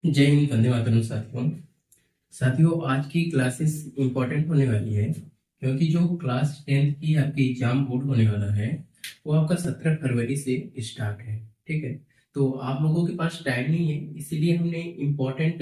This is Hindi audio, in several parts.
जय हिंद, वंदे मातरम। साथियों, आज की क्लासेस इंपॉर्टेंट होने वाली है क्योंकि जो क्लास 10th की आपकी एग्जाम बोर्ड होने वाला है वो आपका 17 फरवरी से स्टार्ट है। ठीक है, तो आप लोगों के पास टाइम नहीं है, इसीलिए हमने इम्पोर्टेंट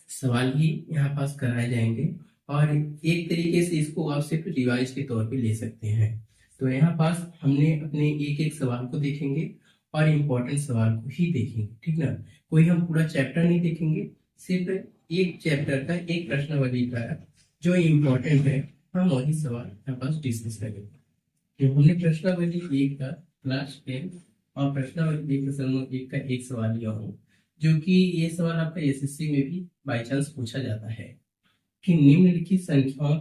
सवाल ही यहाँ पास कराए जाएंगे और एक तरीके से इसको आप सिर्फ रिवाइज के तौर पे ले सकते हैं। तो यहाँ पास हमने अपने एक एक सवाल को देखेंगे और इम्पोर्टेंट सवाल को ही देखेंगे, ठीक ना। कोई हम पूरा चैप्टर नहीं देखेंगे, सिर्फ एक चैप्टर का एक प्रश्नावली का जो इम्पोर्टेंट है हम वही सवाल यहाँ पास डिस्कस करेंगे। तो हमने प्रश्नावली एक का क्लास 10 और प्रश्नावली एक दशमलव एक का एक सवाल लिया हूँ, जो कि ये सवाल आपका एसएससी में भी बाई चांस पूछा जाता है कि निम्नलिखित संख्याओं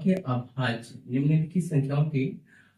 के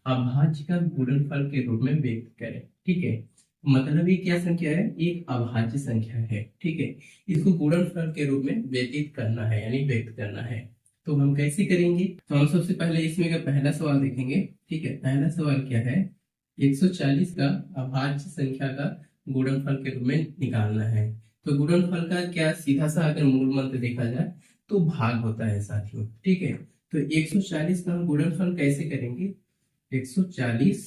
अभाज्य का गुणनफल के रूप में व्यक्त करें। ठीक है, मतलब ये क्या संख्या है, एक अभाज्य संख्या है। ठीक है, इसको गुणनफल के रूप में व्यतीत करना है यानी व्यक्त करना है। तो हम कैसे करेंगे, तो हम सबसे पहले इसमें का पहला सवाल देखेंगे। ठीक है, पहला सवाल क्या है, 140 का अभाज्य संख्या का गुणनफल के रूप में निकालना है। तो गुणनफल का क्या, सीधा सा अगर मूल मंत्र देखा जाए तो भाग होता है साथियों। ठीक है, तो 140 का हम गुणनफल कैसे करेंगे, 140,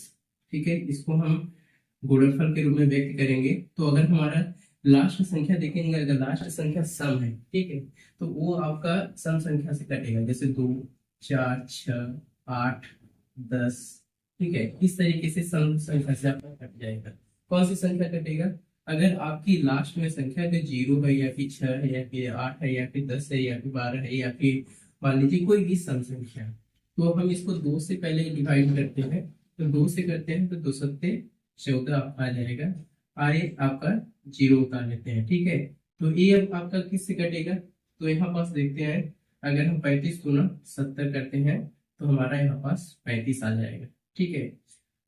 ठीक है, इसको हम गुणनफल के रूप में व्यक्त करेंगे। तो अगर हमारा लास्ट संख्या देखेंगे, अगर लास्ट संख्या सम है, ठीक है, तो वो आपका सम संख्या से कटेगा, जैसे 2, 4, 6, 8, 10। ठीक है, इस तरीके से सम संख्या से आपका कट जाएगा। कौन सी संख्या कटेगा, अगर आपकी लास्ट में संख्या अगर 0 है या फिर 6 है या फिर 8 है या फिर 10 है या फिर 12 है या फिर मान लीजिए कोई भी सम संख्या, तो हम इसको 2 से पहले डिवाइड करते हैं। तो 2 से करते हैं तो 2 सत्ते 14 आ जाएगा, आए आपका 0 उतार लेते हैं। ठीक है, तो ये अब आपका किससे कटेगा, तो यहाँ पास देखते हैं, अगर हम 35 गुना 70 करते हैं तो हमारा यहाँ पास 35 आ जाएगा। ठीक है,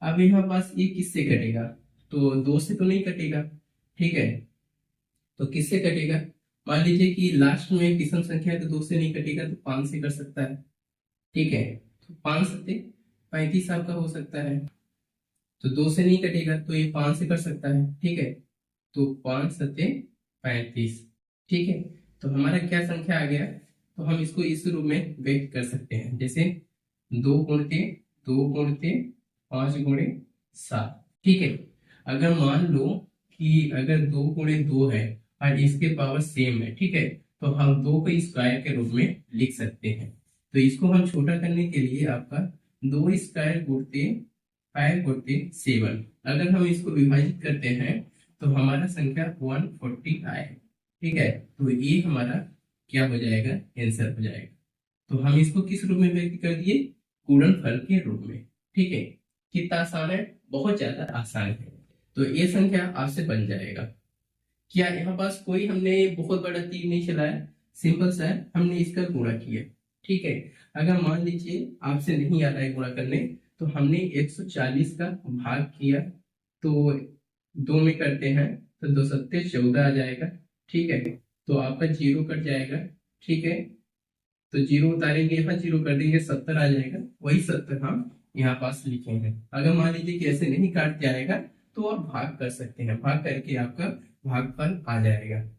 अब यहाँ पास ये किससे कटेगा, तो 2 से तो नहीं कटेगा। ठीक है, तो किससे कटेगा, मान लीजिए कि लास्ट में विषम संख्या है तो 2 से नहीं कटेगा तो 5 से कर सकता है। ठीक है, तो 5 सत्ते 35 आपका हो सकता है, तो 2 से नहीं कटेगा तो ये 5 से कर सकता है। ठीक है, तो 5 सत्ते 35। ठीक है, तो हमारा क्या संख्या आ गया, तो हम इसको इस रूप में व्यक्त कर सकते हैं, जैसे 2 गुणित 2 गुणित 5 गुणे 7। ठीक है, अगर मान लो कि अगर 2 गुणे 2 है और इसके पावर सेम है, ठीक है, तो हम 2 को स्क्वायर के रूप में लिख सकते हैं। तो इसको हम छोटा करने के लिए आपका 2 स्क्वायर गुणते 5 गुणते 7, अगर हम इसको विभाजित करते हैं तो हमारा संख्या 140 आए। ठीक है, तो ये हमारा क्या हो जाएगा, आंसर हो जाएगा। तो हम इसको किस रूप में व्यक्त कर दिए, गुणनफल के रूप में। ठीक है, कितना आसान है, बहुत ज्यादा आसान है। तो ये संख्या आपसे बन जाएगा। क्या यहाँ पास कोई हमने बहुत बड़ा तीर नहीं चलाया, सिंपल सा है, हमने इसका गुणा किया। ठीक है, अगर मान लीजिए आपसे नहीं आ रहा है गुणा करने, तो हमने 140 का भाग किया, तो 2 में करते हैं तो 2 सत्ते 14 आ जाएगा। ठीक है, तो आपका 0 कट जाएगा। ठीक है, तो 0 उतारेंगे, यहाँ 0 कर देंगे, 70 आ जाएगा। वही 70 हम यहाँ पास लिखेंगे। अगर मान लीजिए कि ऐसे नहीं काट जाएगा तो आप भाग कर सकते हैं, भाग करके आपका भागफल आ जाएगा।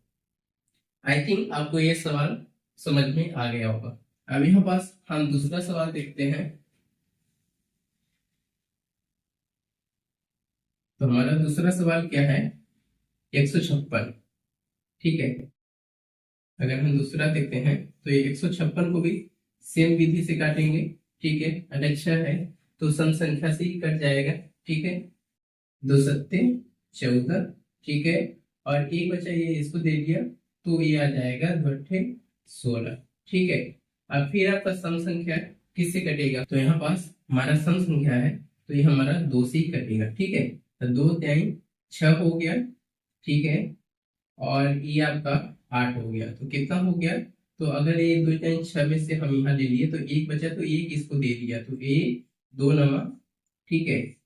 आई थिंक आपको ये सवाल समझ में आ गया होगा। अब यहाँ पास हम दूसरा सवाल देखते हैं। तो हमारा दूसरा सवाल क्या है, 156। ठीक है, अगर हम दूसरा देखते हैं तो ये 156 को भी सेम विधि से काटेंगे। ठीक है, अगर 6 है तो सम संख्या से ही कट जाएगा। ठीक है, 2 सत्ते 14। ठीक है, और एक बचा ये, इसको दे दिया तो ये आ जाएगा 2 अट्ठे 16। ठीक है, अब फिर आपका सम संख्या किससे कटेगा, तो यहाँ पास हमारा सम संख्या है तो ये हमारा 2 से ही कटेगा। ठीक है, तो 2 टाइम 6 हो गया। ठीक है, और ये आपका 8 हो गया, तो कितना हो गया, तो अगर ये 2 टाइम 6 में से हम यहाँ ले लिए तो एक बचा, तो एक इसको दे दिया तो ये 2 नमा। ठीक है,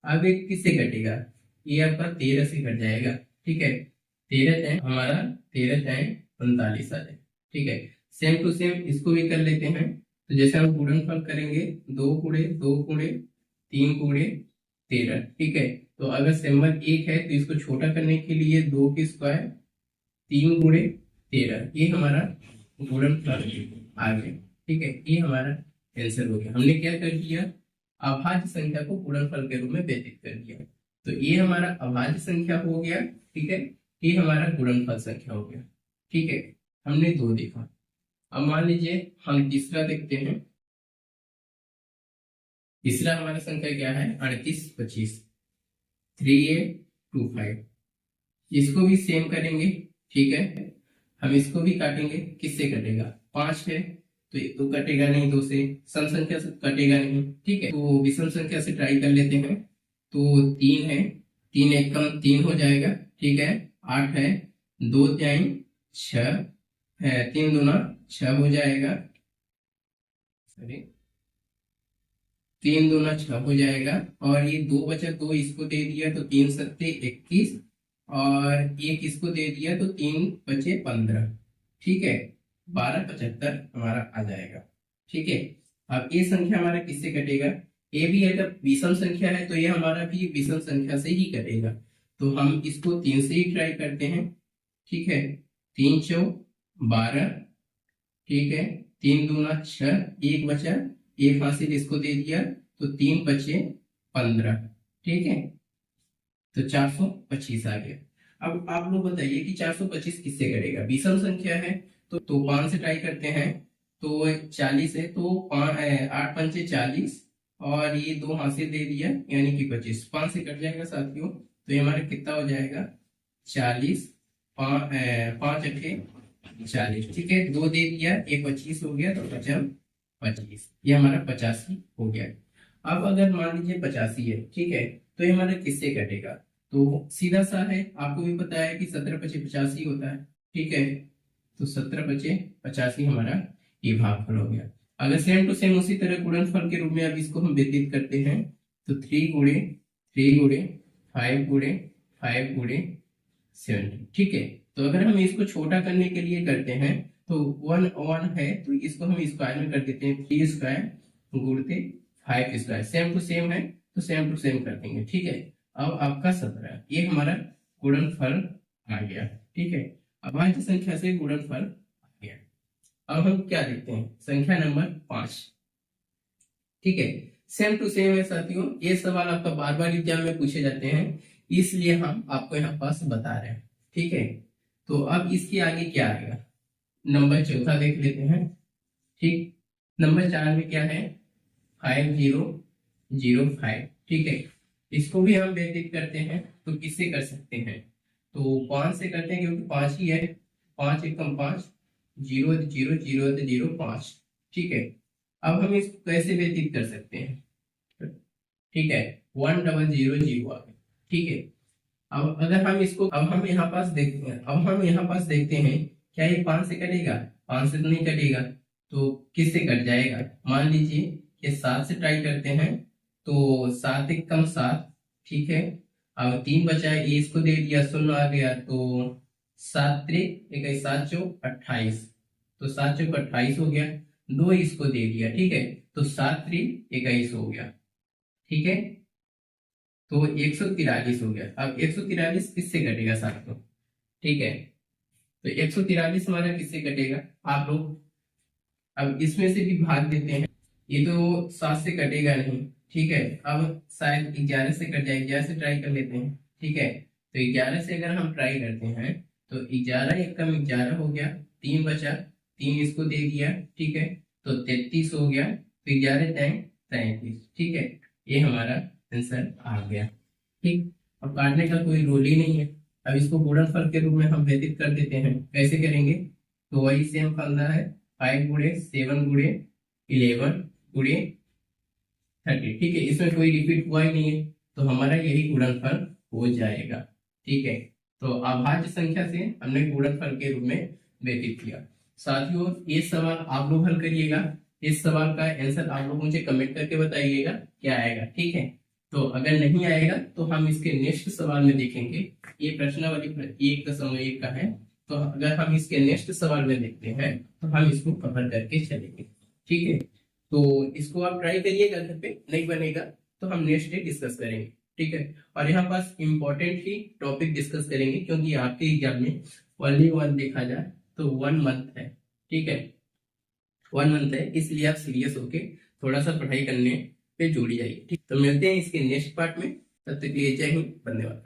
अब एक किससे कटेगा, ये आपका 13 से कट जाएगा। ठीक है, 13 टाइम हमारा 13 टाइम 45 आ जाए। ठीक है, सेम टू सेम इसको भी कर लेते हैं। तो जैसे हम गुणनफल करेंगे, 2 गुणे 2 गुणे 3 गुणे 13। ठीक है, तो अगर सिंबल 1 है तो इसको छोटा करने के लिए 2 की स्क्वायर 3 गुणे 13, ये हमारा गुणनफल आ गया। ठीक है, ये हमारा आंसर हो गया। हमने क्या कर दिया, अभाज्य संख्या को गुणनफल के रूप में व्यतीत कर दिया। तो ये हमारा अभाज्य संख्या हो गया। ठीक है, ये हमारा गुणनफल संख्या हो गया। ठीक है, हमने दो देखा। अब मान लीजिए हम तीसरा देखते हैं। तीसरा हमारा संख्या क्या है, 38 25, 3825। इसको भी सेम करेंगे। ठीक है, हम इसको भी काटेंगे। किससे कटेगा, 5 है तो ये तो कटेगा नहीं, 2 से सम संख्या से कटेगा नहीं। ठीक है, तो विषम संख्या से ट्राई कर लेते हैं। तो 3 है, 3 एक कम 3 हो जाएगा। ठीक है, 8 है, 2 3 6 है, 3 दूना 6 हो जाएगा। सॉरी, 3 दूना 6 हो जाएगा। और ये 2 बचा, 2 इसको दे दिया तो 3 सत्ते 21, और एक इसको दे दिया तो 3 बचे 15। ठीक है, 1275 हमारा आ जाएगा। ठीक है, अब ये संख्या हमारा किससे कटेगा, ये भी अगर विषम संख्या है तो ये हमारा भी विषम संख्या से ही कटेगा। तो हम इसको 3 से ही ट्राई करते हैं। ठीक है, 3 चौक 12। ठीक है, 3 दूना 6, एक बचा, एक हासिल इसको दे दिया तो 3 बचे 15। ठीक है, तो 425 आ गया। अब आप लोग बताइए कि 425 किससे करेगा, विषम संख्या है तो 5 से ट्राई करते हैं। तो 40 है तो 8 पंचे 40, और ये 2 हासिल दे दिया यानी कि 25। 5 से कट जाएगा साथियों, तो ये हमारा कितना हो जाएगा, 40, 5 अठे 40। ठीक है, 2 दे दिया, एक 25 हो गया, तो 25, ये हमारा 85 हो गया। अब अगर मान लीजिए 85 है, ठीक है, तो ये हमारा किससे कटेगा, तो सीधा सा है, आपको भी पता है कि 17 पचे 85 होता है। ठीक है, तो 17 बचे 85 हमारा ये भागफल हो गया। अगर सेम टू सेम उसी तरह गुणनफल के रूप में अब इसको हम व्यतीत करते हैं, तो 3 गुणे 3 गुणे 5 गुणे 5 गुणे 70। ठीक है, तो अगर हम इसको छोटा करने के लिए करते हैं तो 1 1 है तो इसको हम स्क्वायर में कर देते हैं, 3 स्क्वायर गुणते 5 स्क्वायर। सेम टू सेम है तो सेम टू सेम कर देंगे। ठीक है, अब आपका 17, ये हमारा गुणनफल आ गया। ठीक है, अभाज्य संख्या से गुणनफल आ गया। अब हम क्या देखते हैं, संख्या नंबर 5। ठीक है, सेम टू सेम है साथियों, ये सवाल आपका बार बार एग्जाम में पूछे जाते हैं, इसलिए हम आपको यहाँ पास बता रहे हैं। ठीक है, तो अब इसके आगे क्या आएगा, नंबर चौथा देख लेते हैं। ठीक, नंबर 4 में क्या है, 5005। ठीक है, इसको भी हम व्यतीत करते हैं तो किससे कर सकते हैं, तो 5 से करते हैं क्योंकि 5 ही है। 5 एकम 5, 0 0 0 0 5। ठीक है, अब हम इसको कैसे व्यतीत कर सकते हैं, ठीक है, 1000 आ गया। ठीक है, अब अगर हम इसको, अब हम यहाँ पास देखते हैं, अब हम यहाँ पास देखते हैं क्या ये 5 से कटेगा, 5 से तो नहीं कटेगा, तो किससे कट जाएगा, मान लीजिए ये 7 से ट्राई करते हैं, तो 7 एकम 7। ठीक है, अब 3 बचा है, ये इसको दे दिया, 0 आ गया, तो 7 3 21 7 चौक 28, तो 7 चौक 28 हो गया। 2 इसको दे दिया, ठीक है, तो 7 3 21 हो गया। ठीक है, तो 143 हो गया। अब 143 किससे कटेगा साथियों, ठीक है, तो 143 हमारा किससे कटेगा, आप लोग अब इसमें से भी भाग देते हैं, ये तो 7 से कटेगा नहीं। ठीक है, अब शायद 11 से कट जाए, 11 से ट्राई कर लेते हैं। ठीक है, तो 11 से अगर हम ट्राई करते हैं तो 11 एकम 11 हो गया, 3 बचा, 3 इसको दे दिया। ठीक है, तो 33 हो गया, तो 11 टाइम 33। ठीक है, ये हमारा आंसर आ गया। ठीक, अब काटने का कोई रोल ही नहीं है। अब इसको गुणनफल के रूप में हम व्यतीत कर देते हैं, कैसे करेंगे, तो वही सेम फंडा है, 5 गुणे 7 गुणे 11 गुणे 30। ठीक है, इसमें कोई रिपीट हुआ ही नहीं है, तो हमारा यही गुणनफल हो जाएगा। ठीक है, तो अभाज्य संख्या से हमने गुणनफल के रूप में व्यतीत किया। साथियों, ये सवाल आप लोग हल करिएगा, इस सवाल का आंसर आप लोग मुझे कमेंट करके बताइएगा क्या आएगा। ठीक है, तो अगर नहीं आएगा तो हम इसके नेक्स्ट सवाल में देखेंगे। ये प्रश्नावली 1.1 का है, तो अगर हम इसके नेक्स्ट सवाल में देखते हैं तो हम इसको कवर करके चलेंगे। ठीक है, तो इसको आप ट्राई करिएगा घर पे, नहीं बनेगा तो हम नेक्स्ट डे डिस्कस करेंगे। ठीक है, और यहाँ पास इंपॉर्टेंट ही टॉपिक डिस्कस करेंगे, क्योंकि आपके एग्जाम में ओनली 1 देखा जाए तो 1 मंथ है, ठीक है, 1 मंथ है, इसलिए आप सीरियस होके थोड़ा सा पढ़ाई करने पे जुड़ जाइए, ठीक। तो मिलते हैं इसके नेक्स्ट पार्ट में, तब तक के लिए जय हिंद, धन्यवाद।